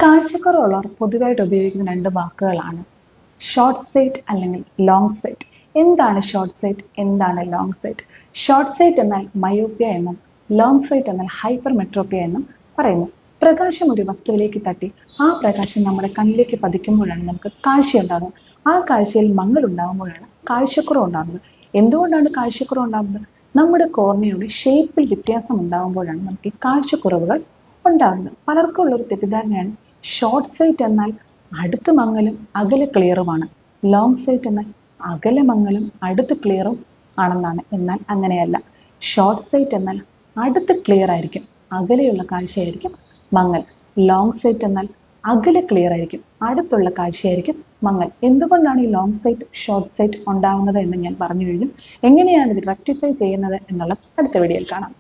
കാഴ്ചക്കുറവുള്ളവർ പൊതുവായിട്ട് ഉപയോഗിക്കുന്ന രണ്ട് വാക്കുകളാണ് ഷോർട്ട് സൈറ്റ് അല്ലെങ്കിൽ ലോങ് സൈറ്റ്. എന്താണ് ഷോർട്ട് സൈറ്റ്, എന്താണ് ലോങ് സൈറ്റ്? ഷോർട്ട് സൈറ്റ് എന്നാൽ മയോപ്യ എന്നും ലോങ് സൈറ്റ് എന്നാൽ ഹൈപ്പർ മെട്രോപ്യ എന്നും പറയുന്നു. പ്രകാശം ഒരു വസ്തുവിലേക്ക് തട്ടി ആ പ്രകാശം നമ്മുടെ കണ്ണിലേക്ക് പതിക്കുമ്പോഴാണ് നമുക്ക് കാഴ്ച ഉണ്ടാകുന്നത്. ആ കാഴ്ചയിൽ മങ്ങൽ ഉണ്ടാകുമ്പോഴാണ് കാഴ്ചക്കുറവ് ഉണ്ടാകുന്നത്. എന്തുകൊണ്ടാണ് കാഴ്ചക്കുറവ് ഉണ്ടാകുന്നത്? നമ്മുടെ കോർണിയയുടെ ഷേപ്പിൽ വ്യത്യാസം ഉണ്ടാകുമ്പോഴാണ് നമുക്ക് ഈ കാഴ്ചക്കുറവുകൾ ഉണ്ടാകുന്നത്. പലർക്കും ഉള്ളൊരു തെറ്റിദ്ധാരണയാണ് ഷോർട്ട് സൈറ്റ് എന്നാൽ അടുത്ത് മങ്ങലും അകലെ ക്ലിയറുമാണ്, ലോങ് സൈറ്റ് എന്നാൽ അകലെ മങ്ങലും അടുത്ത് ക്ലിയറും ആണെന്നാണ്. എന്നാൽ അങ്ങനെയല്ല. ഷോർട്ട് സൈറ്റ് എന്നാൽ അടുത്ത് ക്ലിയർ ആയിരിക്കും, അകലെയുള്ള കാഴ്ചയായിരിക്കും മങ്ങൽ. ലോങ് സൈറ്റ് എന്നാൽ അകലെ ക്ലിയർ ആയിരിക്കും, അടുത്തുള്ള കാഴ്ചയായിരിക്കും മങ്ങൽ. എന്തുകൊണ്ടാണ് ഈ ലോങ് സൈറ്റ് ഷോർട്ട് സൈറ്റ് ഉണ്ടാകുന്നത് എന്ന് ഞാൻ പറഞ്ഞു കഴിഞ്ഞു. എങ്ങനെയാണ് ഇത് റെക്ടിഫൈ ചെയ്യുന്നത് എന്നുള്ളത് അടുത്ത വീഡിയോയിൽ കാണാം.